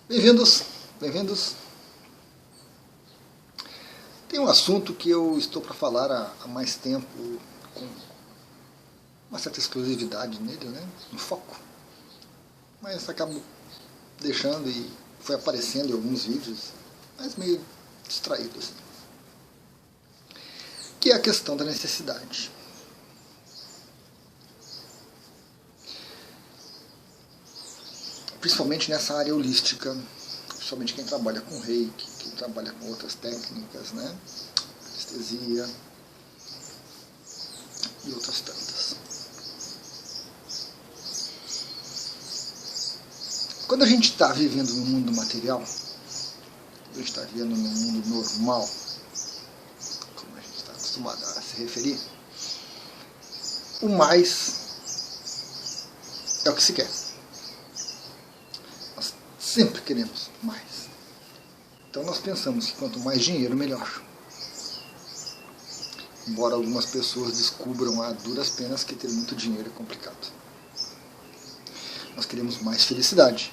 Bem-vindos, bem-vindos. Tem um assunto que eu estou para falar há mais tempo, com uma certa exclusividade nele, né? Um foco. Mas acabo deixando e foi aparecendo em alguns vídeos, mas meio distraído assim. Que é a questão da necessidade. Principalmente nessa área holística, principalmente quem trabalha com reiki, quem trabalha com outras técnicas, né? Anestesia e outras tantas. Quando a gente está vivendo no mundo material, quando a gente está vivendo no mundo normal, como a gente está acostumado a se referir, o mais é o que se quer. Nós sempre queremos mais. Então nós pensamos que quanto mais dinheiro, melhor. Embora algumas pessoas descubram a duras penas que ter muito dinheiro é complicado. Nós queremos mais felicidade.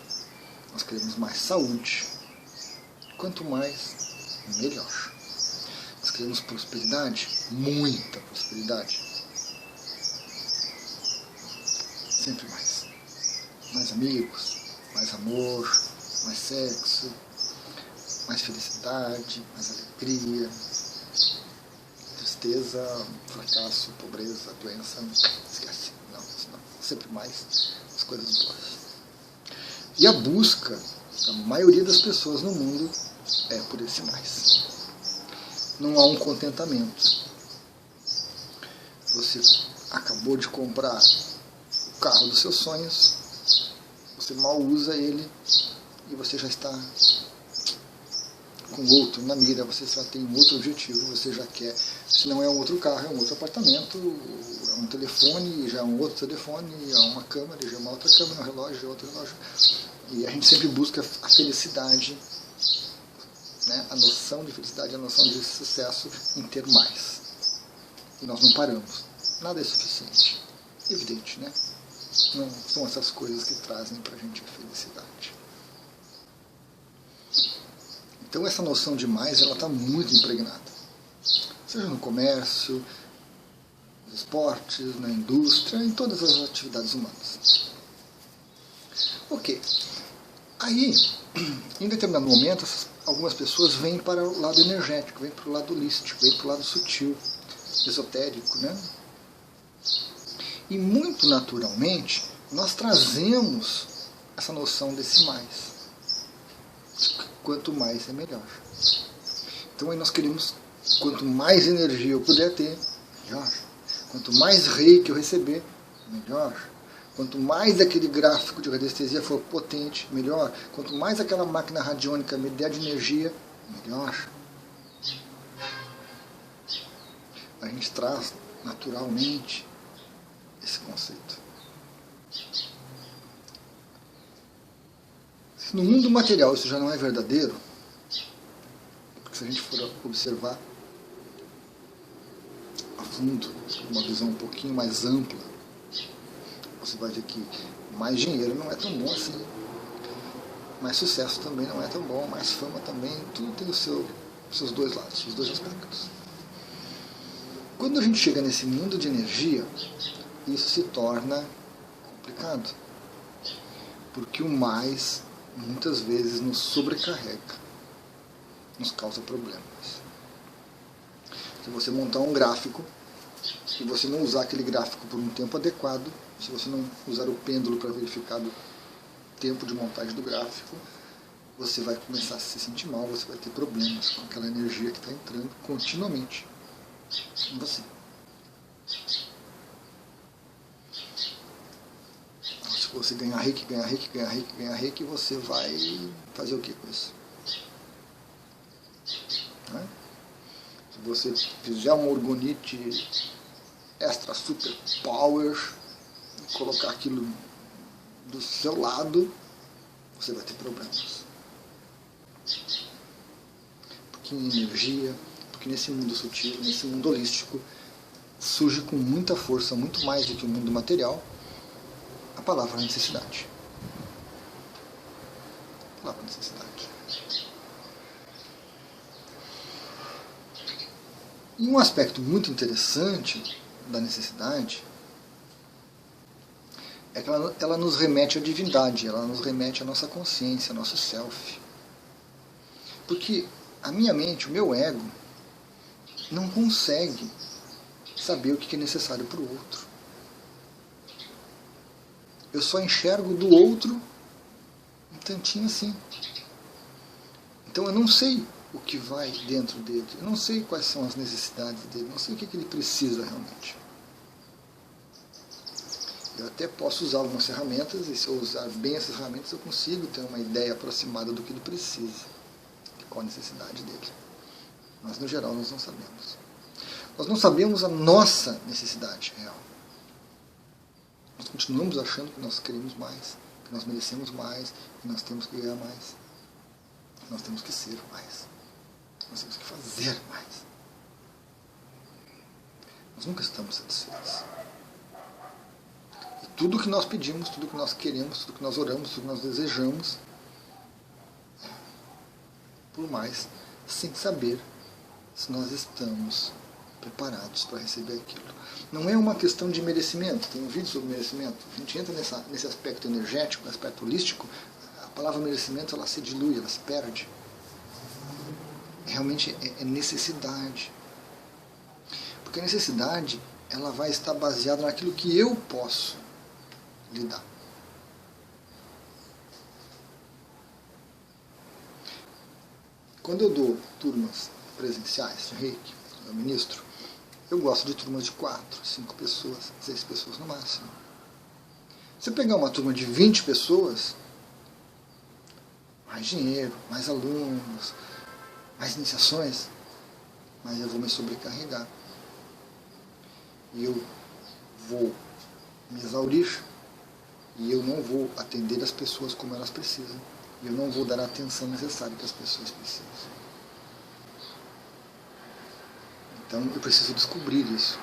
Nós queremos mais saúde. Quanto mais, melhor. Nós queremos prosperidade, muita prosperidade. Sempre mais. Mais amigos, mais amor, mais sexo, mais felicidade, mais alegria. Tristeza, fracasso, pobreza, doença, esquece. Não, isso não. Sempre mais as coisas boas. E a busca da maioria das pessoas no mundo é por esse mais. Não há um contentamento. Você acabou de comprar o carro dos seus sonhos, você mal usa ele e você já está com outro na mira, você já tem um outro objetivo, você já quer, se não é um outro carro, é um outro apartamento, é um telefone, já é um outro telefone, é uma câmera, já é uma outra câmera, um relógio, já é outro relógio. E a gente sempre busca a felicidade, né? A noção de felicidade, a noção de sucesso em ter mais. E nós não paramos. Nada é suficiente. Evidente, né? Não são essas coisas que trazem pra gente a felicidade. Então essa noção de mais, ela está muito impregnada. Seja no comércio, nos esportes, na indústria, em todas as atividades humanas. Ok. Aí, em determinado momento, algumas pessoas vêm para o lado energético, vêm para o lado holístico, vêm para o lado sutil, esotérico, né? E muito naturalmente, nós trazemos essa noção desse mais. Quanto mais é melhor. Então aí nós queremos, quanto mais energia eu puder ter, melhor. Quanto mais reiki eu receber, melhor. Quanto mais aquele gráfico de radiestesia for potente, melhor. Quanto mais aquela máquina radiônica me der de energia, melhor. A gente traz naturalmente esse conceito. Se no mundo material isso já não é verdadeiro, porque se a gente for observar a fundo, uma visão um pouquinho mais ampla, você vai ver que mais dinheiro não é tão bom assim, mais sucesso também não é tão bom, mais fama também, tudo tem os seus dois lados, os dois aspectos. Quando a gente chega nesse mundo de energia, isso se torna complicado, porque o mais muitas vezes nos sobrecarrega, nos causa problemas. Se você montar um gráfico e você não usar aquele gráfico por um tempo adequado, se você não usar o pêndulo para verificar o tempo de montagem do gráfico, você vai começar a se sentir mal, você vai ter problemas com aquela energia que está entrando continuamente em você. Se você ganhar reiki, você vai fazer o que com isso? Né? Se você fizer uma orgonite extra super power, colocar aquilo do seu lado, você vai ter problemas. Porque em energia, porque nesse mundo sutil, nesse mundo holístico, surge com muita força, muito mais do que o mundo material, a palavra necessidade. A palavra necessidade. E um aspecto muito interessante da necessidade é que ela nos remete à divindade, ela nos remete à nossa consciência, ao nosso self. Porque a minha mente, o meu ego, não consegue saber o que é necessário para o outro. Eu só enxergo do outro um tantinho assim. Então eu não sei o que vai dentro dele, eu não sei quais são as necessidades dele, não sei o que ele precisa realmente. Eu até posso usar algumas ferramentas, e se eu usar bem essas ferramentas eu consigo ter uma ideia aproximada do que ele precisa, de qual a necessidade dele. Mas no geral nós não sabemos. Nós não sabemos a nossa necessidade real. Nós continuamos achando que nós queremos mais, que nós merecemos mais, que nós temos que ganhar mais. Nós temos que ser mais. Nós temos que fazer mais. Nós nunca estamos satisfeitos. E tudo que nós pedimos, tudo que nós queremos, tudo que nós oramos, tudo que nós desejamos, por mais, sem saber se nós estamos preparados para receber aquilo. Não é uma questão de merecimento. Tem um vídeo sobre merecimento. A gente entra nesse aspecto energético, aspecto holístico, a palavra merecimento ela se dilui, ela se perde. Realmente é necessidade. Porque a necessidade ela vai estar baseada naquilo que eu posso lhe dar. Quando eu dou turmas presenciais de Reiki, eu ministro, eu gosto de turmas de 4, 5 pessoas, 6 pessoas no máximo. Se eu pegar uma turma de 20 pessoas, mais dinheiro, mais alunos, mais iniciações, mas eu vou me sobrecarregar. E eu vou me exaurir, e eu não vou atender as pessoas como elas precisam. E eu não vou dar a atenção necessária que as pessoas precisam. Então eu preciso descobrir isso.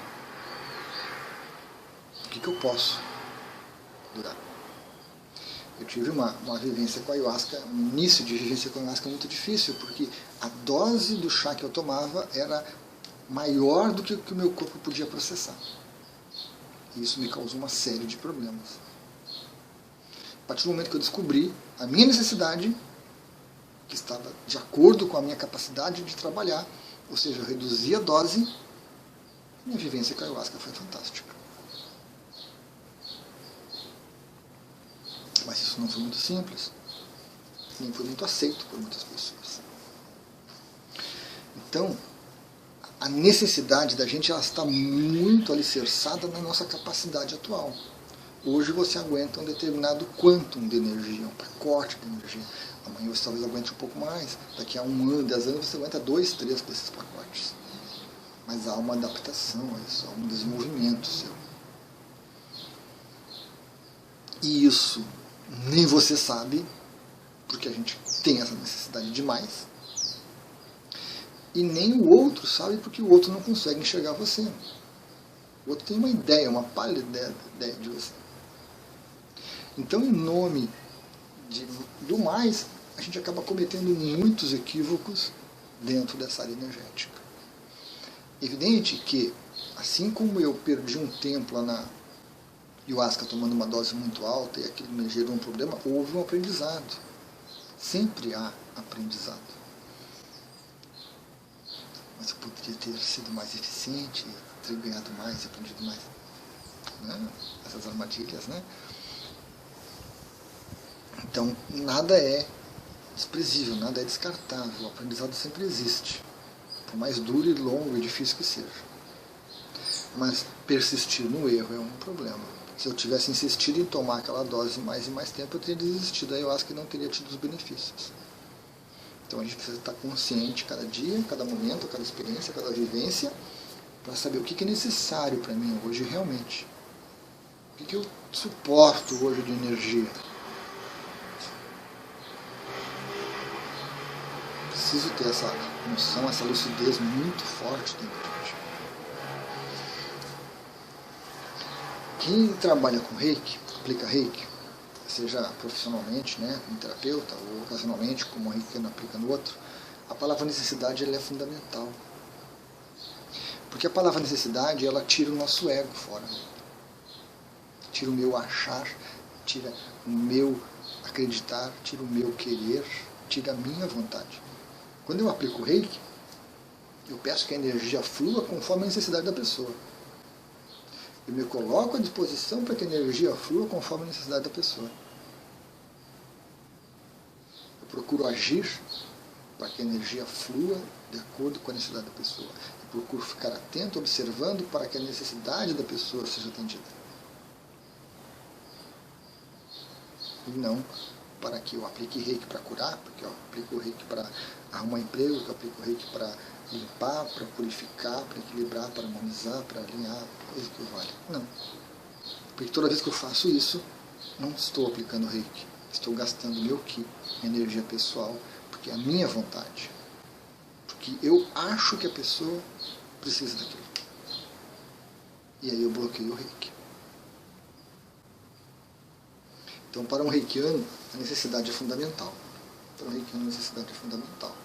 O que eu posso durar? Eu tive uma vivência com a ayahuasca, um início de vivência com a ayahuasca muito difícil, porque a dose do chá que eu tomava era maior do que o que o meu corpo podia processar. E isso me causou uma série de problemas. A partir do momento que eu descobri a minha necessidade, que estava de acordo com a minha capacidade de trabalhar, ou seja, eu reduzi a dose, minha vivência com a ayahuasca foi fantástica. Mas isso não foi muito simples, nem foi muito aceito por muitas pessoas. Então, a necessidade da gente ela está muito alicerçada na nossa capacidade atual. Hoje você aguenta um determinado quantum de energia, um pacote de energia. Amanhã você talvez aguente um pouco mais. Daqui a 1 ano, 10 anos, você aguenta 2, 3 desses pacotes. Mas há uma adaptação a isso, há um desenvolvimento seu. E isso nem você sabe, porque a gente tem essa necessidade demais. E nem o outro sabe, porque o outro não consegue enxergar você. O outro tem uma ideia, uma pálida ideia de você. Então, em nome do mais, a gente acaba cometendo muitos equívocos dentro dessa área energética. Evidente que, assim como eu perdi um tempo lá na ayahuasca tomando uma dose muito alta e aquilo me gerou um problema, houve um aprendizado. Sempre há aprendizado. Mas eu poderia ter sido mais eficiente, ter ganhado mais, aprendido mais. Né? Essas armadilhas, né? Então, nada é desprezível, nada é descartável. O aprendizado sempre existe, por mais duro e longo e difícil que seja. Mas persistir no erro é um problema. Se eu tivesse insistido em tomar aquela dose mais e mais tempo, eu teria desistido. Aí eu acho que não teria tido os benefícios. Então a gente precisa estar consciente cada dia, cada momento, cada experiência, cada vivência, para saber o que é necessário para mim hoje realmente. O que eu suporto hoje de energia. Preciso ter essa noção, essa lucidez muito forte dentro de mim. Quem trabalha com Reiki, aplica Reiki, seja profissionalmente, né, como terapeuta, ou ocasionalmente, como o reiki aplica no outro, a palavra necessidade ela é fundamental. Porque a palavra necessidade, ela tira o nosso ego fora. Tira o meu achar, tira o meu acreditar, tira o meu querer, tira a minha vontade. Quando eu aplico o reiki, eu peço que a energia flua conforme a necessidade da pessoa. Eu me coloco à disposição para que a energia flua conforme a necessidade da pessoa. Eu procuro agir para que a energia flua de acordo com a necessidade da pessoa. Eu procuro ficar atento, observando para que a necessidade da pessoa seja atendida. E não para que eu aplique reiki para curar, porque eu aplico reiki para arrumar emprego, que eu aplico reiki para limpar, para purificar, para equilibrar, para harmonizar, para alinhar, coisa que vale. Não. Porque toda vez que eu faço isso, não estou aplicando reiki. Estou gastando meu ki, minha energia pessoal, porque é a minha vontade. Porque eu acho que a pessoa precisa daquilo. E aí eu bloqueio o reiki. Então, para um reikiano, a necessidade é fundamental. Para um reikiano, a necessidade é fundamental.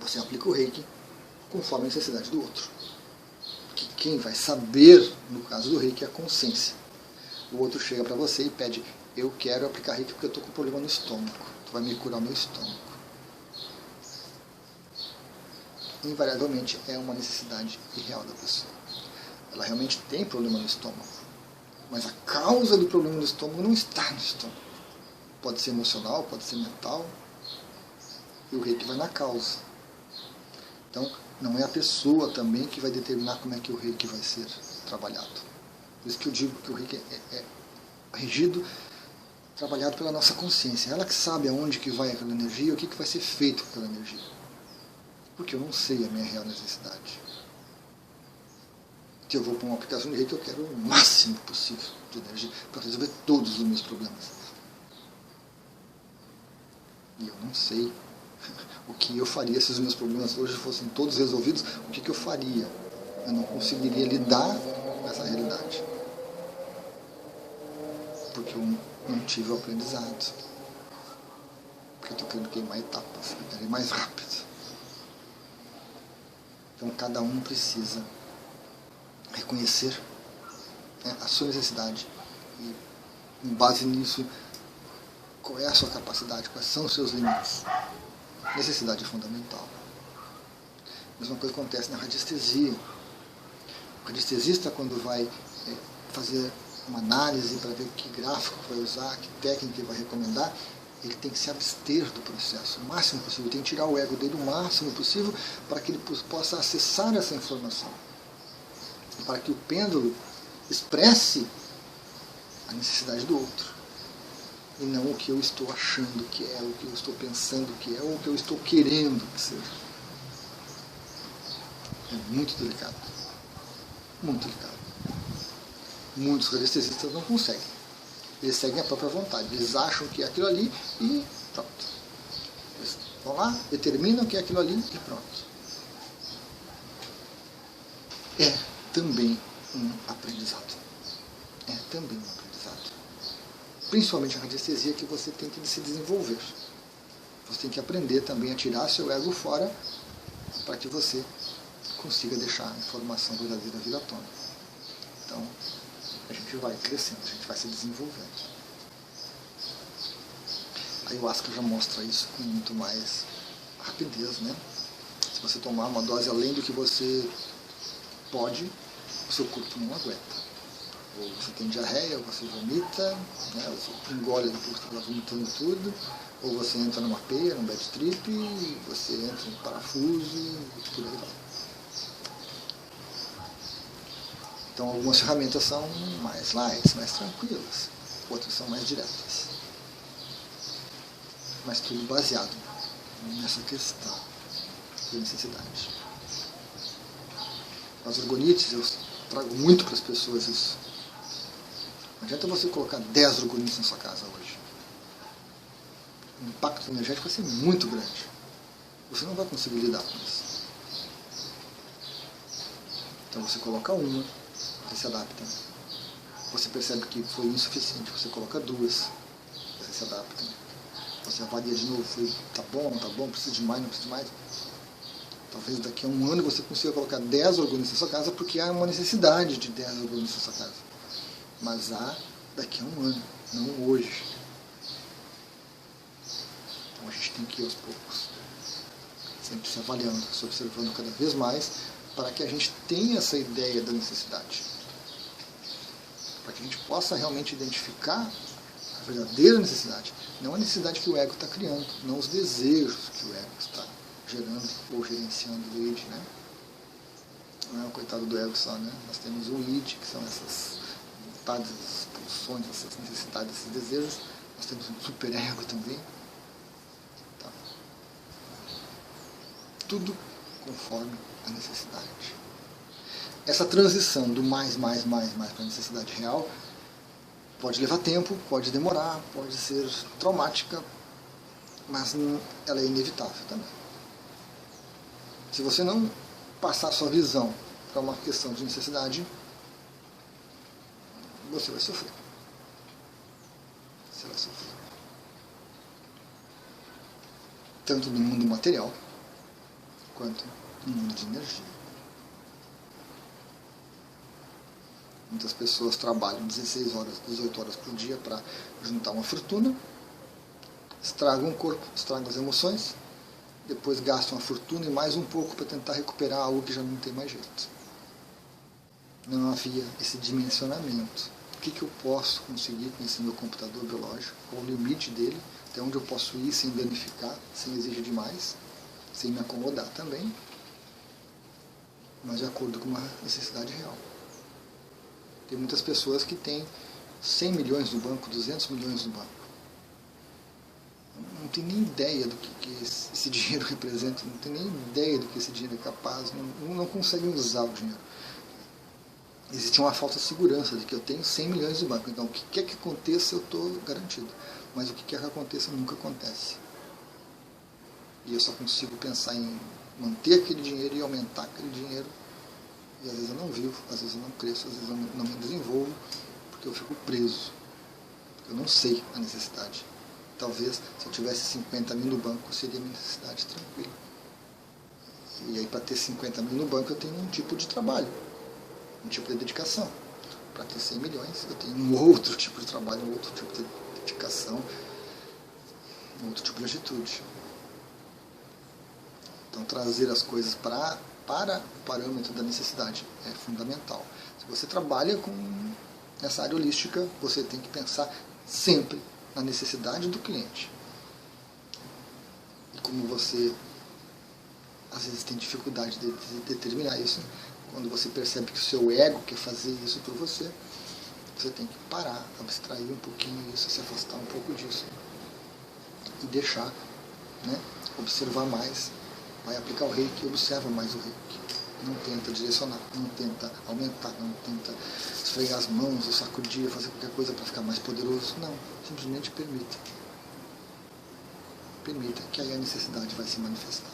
Você aplica o reiki conforme a necessidade do outro. Que quem vai saber, no caso do reiki, é a consciência. O outro chega para você e pede: eu quero aplicar reiki porque eu estou com problema no estômago. Tu vai me curar o meu estômago. Invariavelmente é uma necessidade irreal da pessoa. Ela realmente tem problema no estômago. Mas a causa do problema do estômago não está no estômago. Pode ser emocional, pode ser mental. E o reiki vai na causa. Então, não é a pessoa também que vai determinar como é que o reiki vai ser trabalhado. Por isso que eu digo que o reiki é regido, trabalhado pela nossa consciência. Ela que sabe aonde que vai aquela energia e o que vai ser feito com aquela energia. Porque eu não sei a minha real necessidade. Se eu vou para uma aplicação de reiki, eu quero o máximo possível de energia para resolver todos os meus problemas. E eu não sei o que eu faria se os meus problemas hoje fossem todos resolvidos. O que eu faria? Eu não conseguiria lidar com essa realidade. Porque eu não tive o aprendizado. Porque eu estou querendo queimar etapas, eu quero ir mais rápido. Então cada um precisa reconhecer, né, a sua necessidade e, em base nisso, qual é a sua capacidade, quais são os seus limites. Necessidade é fundamental. A mesma coisa acontece na radiestesia. O radiestesista, quando vai fazer uma análise para ver que gráfico vai usar, que técnica ele vai recomendar, ele tem que se abster do processo o máximo possível, tem que tirar o ego dele o máximo possível para que ele possa acessar essa informação. Para que o pêndulo expresse a necessidade do outro. E não o que eu estou achando que é, o que eu estou pensando que é, ou o que eu estou querendo que seja. É muito delicado. Muito delicado. Muitos radiestesistas não conseguem. Eles seguem a própria vontade. Eles acham que é aquilo ali e pronto. Eles vão lá, determinam que é aquilo ali e pronto. É também um aprendizado. É também um aprendizado. Principalmente a radiestesia, que você tem que se desenvolver. Você tem que aprender também a tirar seu ego fora para que você consiga deixar a informação verdadeira vir à tona. Então, a gente vai crescendo, a gente vai se desenvolvendo. A ayahuasca já mostra isso com muito mais rapidez, né? Se você tomar uma dose além do que você pode, o seu corpo não aguenta. Ou você tem diarreia, ou você vomita, né? Você engole depois que está vomitando tudo, ou você entra numa peia, num bad trip, você entra em parafuso e por aí vai. Então algumas ferramentas são mais light, mais tranquilas, outras são mais diretas. Mas tudo baseado nessa questão de necessidade. As orgonites, eu trago muito para as pessoas isso. Não adianta você colocar 10 orgonites na sua casa hoje. O impacto energético vai ser muito grande. Você não vai conseguir lidar com isso. Então você coloca uma, você se adapta. você percebe que foi insuficiente, você coloca 2, você se adapta, né? Você avalia de novo, tá bom, não tá bom, precisa de mais, não precisa de mais. Talvez daqui a um ano você consiga colocar 10 organismos na sua casa, porque há uma necessidade de 10 organismos na sua casa. Mas há daqui a um ano, não hoje. Então a gente tem que ir aos poucos, sempre se avaliando, se observando cada vez mais, para que a gente tenha essa ideia da necessidade. Para que a gente possa realmente identificar a verdadeira necessidade. Não a necessidade que o ego está criando, não os desejos que o ego está gerando ou gerenciando o id, né? Não é o coitado do ego só, né? Nós temos o id, que são essas vontades, essas pulsões, essas necessidades, esses desejos. Nós temos um superego também. Tá? Tudo conforme a necessidade. Essa transição do mais para a necessidade real pode levar tempo, pode demorar, pode ser traumática, mas ela é inevitável também. Se você não passar a sua visão para uma questão de necessidade, você vai sofrer. Você vai sofrer. Tanto no mundo material, quanto no mundo de energia. Muitas pessoas trabalham 16 horas, 18 horas por dia para juntar uma fortuna, estragam o corpo, estragam as emoções, depois gastam a fortuna e mais um pouco para tentar recuperar algo que já não tem mais jeito. Não havia esse dimensionamento. O que eu posso conseguir com esse meu computador biológico? Qual o limite dele? Até onde eu posso ir sem danificar, sem exigir demais, sem me acomodar também, mas de acordo com uma necessidade real. Tem muitas pessoas que têm 100 milhões no banco, 200 milhões no banco. Não tem nem ideia do que esse dinheiro representa, não tem nem ideia do que esse dinheiro é capaz, não conseguem usar o dinheiro. Existe uma falta de segurança de que eu tenho 100 milhões no banco, então o que quer que aconteça eu estou garantido, mas o que quer que aconteça nunca acontece. E eu só consigo pensar em manter aquele dinheiro e aumentar aquele dinheiro, e às vezes eu não vivo, às vezes eu não cresço, às vezes eu não me desenvolvo, porque eu fico preso, eu não sei a necessidade. Talvez, se eu tivesse 50 mil no banco, seria minha necessidade tranquila. E aí, para ter 50 mil no banco, eu tenho um tipo de trabalho, um tipo de dedicação. Para ter 100 milhões, eu tenho um outro tipo de trabalho, um outro tipo de dedicação, um outro tipo de atitude. Então, trazer as coisas para o parâmetro da necessidade é fundamental. Se você trabalha nessa área holística, você tem que pensar sempre na necessidade do cliente. E como você às vezes tem dificuldade de determinar isso, quando você percebe que o seu ego quer fazer isso por você, você tem que parar, abstrair um pouquinho isso, se afastar um pouco disso e deixar, né, observar mais. Vai aplicar o reiki, observa mais o reiki. Não tenta direcionar, não tenta aumentar, não tenta esfregar as mãos, ou sacudir, fazer qualquer coisa para ficar mais poderoso. Não, simplesmente permita. Permita, que aí a necessidade vai se manifestar.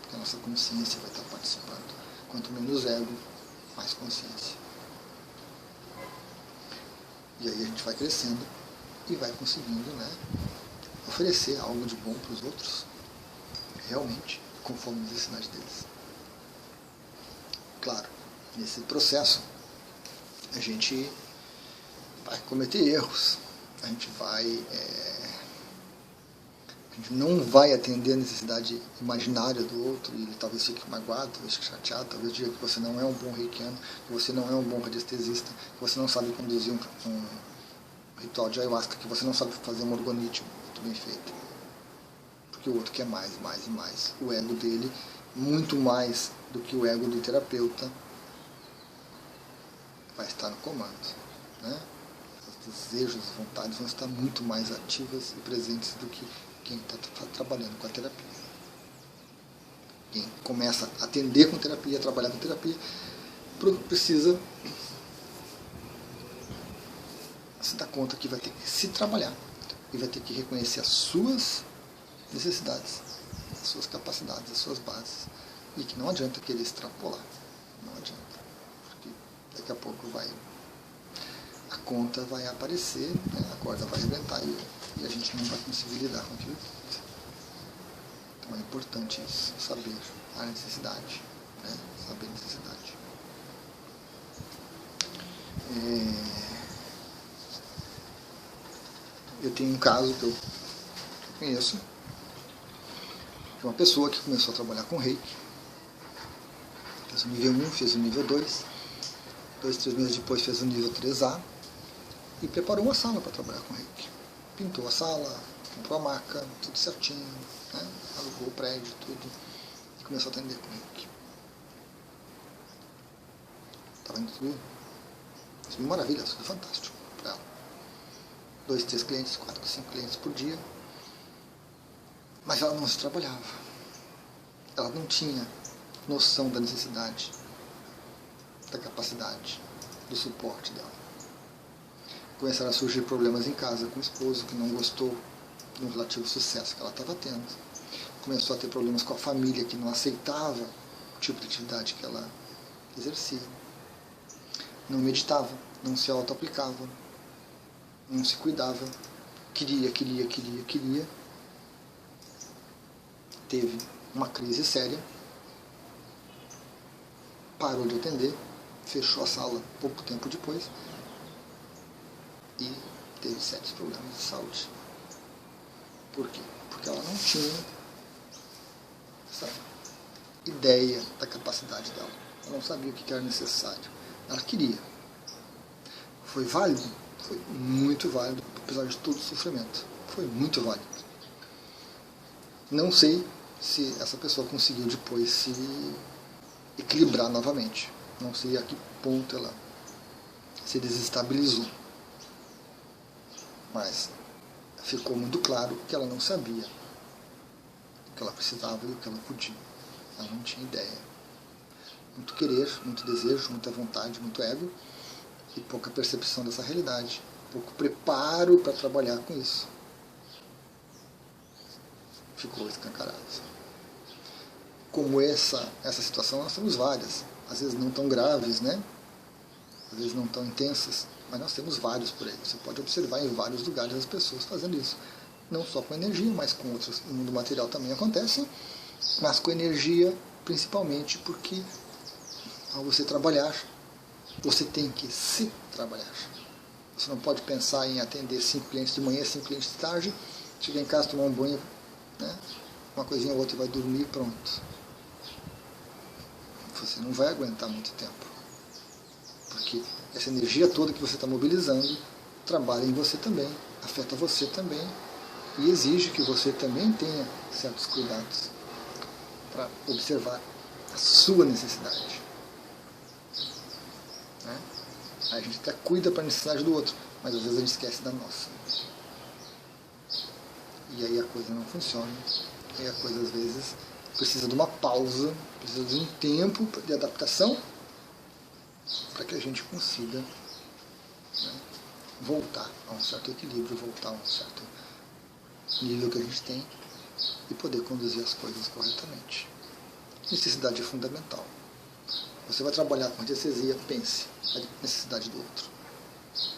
Porque a nossa consciência vai estar participando. Quanto menos ego, mais consciência. E aí a gente vai crescendo e vai conseguindo, né, oferecer algo de bom para os outros, realmente, conforme a necessidade deles. Claro, nesse processo a gente vai cometer erros, a gente não vai atender a necessidade imaginária do outro, e ele talvez fique magoado, talvez fique chateado, talvez diga que você não é um bom reikiano, que você não é um bom radiestesista, que você não sabe conduzir um ritual de ayahuasca, que você não sabe fazer um orgonite muito bem feito. Porque o outro quer mais e mais e mais. O ego dele, muito mais do que o ego do terapeuta, vai estar no comando, né? Os desejos, as vontades vão estar muito mais ativas e presentes do que quem está trabalhando com a terapia. Quem começa a atender com terapia, a trabalhar com terapia, precisa se dar conta que vai ter que se trabalhar e vai ter que reconhecer as suas necessidades, as suas capacidades, as suas bases, e que não adianta querer extrapolar, não adianta, porque daqui a pouco conta vai aparecer, né? A corda vai arrebentar e a gente não vai conseguir lidar com aquilo. Então é importante isso, saber a necessidade, né? Saber a necessidade. Eu tenho um caso que eu conheço de uma pessoa que começou a trabalhar com reiki, fez o nível 1, fez o nível 2, 2, 3 meses depois fez o nível 3A e preparou uma sala para trabalhar com reiki. Pintou a sala, comprou a maca, tudo certinho, né? Alugou o prédio, tudo, e começou a atender com reiki. Estava indo tudo maravilha, tudo fantástico para ela. 2, 3 clientes, 4, 5 clientes por dia. Mas ela não se trabalhava. Ela não tinha noção da necessidade, da capacidade, do suporte dela. Começaram a surgir problemas em casa com o esposo, que não gostou do relativo sucesso que ela estava tendo. Começou a ter problemas com a família, que não aceitava o tipo de atividade que ela exercia. Não meditava, não se auto-aplicava, não se cuidava, queria. Teve uma crise séria, parou de atender, fechou a sala pouco tempo depois e teve sérios problemas de saúde. Por quê? Porque ela não tinha essa ideia da capacidade dela. Ela não sabia o que era necessário. Ela queria. Foi válido? Foi muito válido, apesar de todo o sofrimento. Foi muito válido. Não sei se essa pessoa conseguiu depois se equilibrar novamente. Não sei a que ponto ela se desestabilizou. Mas ficou muito claro que ela não sabia o que ela precisava e o que ela podia. Ela não tinha ideia. Muito querer, muito desejo, muita vontade, muito ego e pouca percepção dessa realidade, pouco preparo para trabalhar com isso. Ficou escancarado. Como essa situação, nós temos várias, às vezes não tão graves, né? Às vezes não tão intensas, mas nós temos vários por aí. Você pode observar em vários lugares as pessoas fazendo isso. Não só com energia, mas com outros. No mundo material também acontece, mas com energia principalmente porque ao você trabalhar, você tem que se trabalhar. Você não pode pensar em atender 5 clientes de manhã, 5 clientes de tarde, chegar em casa, tomar um banho, né? Uma coisinha ou outra e vai dormir e pronto. Você não vai aguentar muito tempo. Porque essa energia toda que você está mobilizando trabalha em você também, afeta você também e exige que você também tenha certos cuidados para observar a sua necessidade. Né? A gente até cuida para a necessidade do outro, mas às vezes a gente esquece da nossa. E aí a coisa não funciona. E aí a coisa às vezes precisa de uma pausa, precisa de um tempo de adaptação para que a gente consiga, né, voltar a um certo equilíbrio, voltar a um certo nível que a gente tem e poder conduzir as coisas corretamente. Necessidade é fundamental. Você vai trabalhar com radiestesia, pense a necessidade do outro.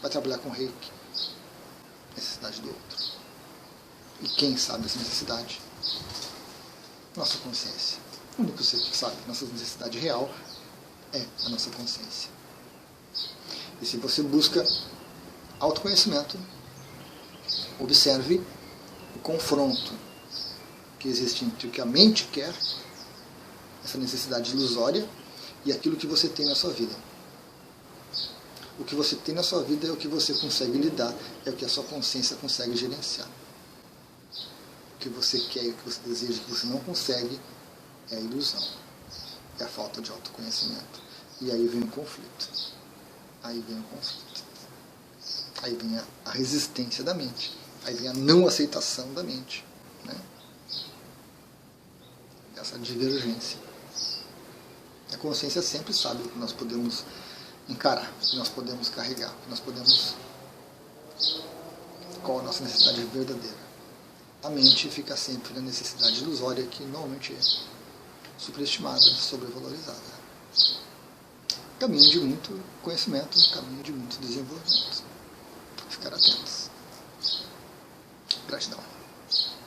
Vai trabalhar com reiki, necessidade do outro. E quem sabe essa necessidade? Nossa consciência. O único ser que sabe nossa necessidade real é a nossa consciência. E se você busca autoconhecimento, observe o confronto que existe entre o que a mente quer, essa necessidade ilusória, e aquilo que você tem na sua vida. O que você tem na sua vida é o que você consegue lidar, é o que a sua consciência consegue gerenciar. O que você quer e o que você deseja, que você não consegue, é a ilusão, é a falta de autoconhecimento. E aí vem o conflito. Aí vem o conflito. Aí vem a resistência da mente. Aí vem a não aceitação da mente. Né? Essa divergência. A consciência sempre sabe o que nós podemos encarar, o que nós podemos carregar, o que nós podemos... qual a nossa necessidade verdadeira. A mente fica sempre na necessidade ilusória, que normalmente é superestimada, sobrevalorizada. Caminho de muito conhecimento, caminho de muito desenvolvimento. ficar atentos. Gratidão.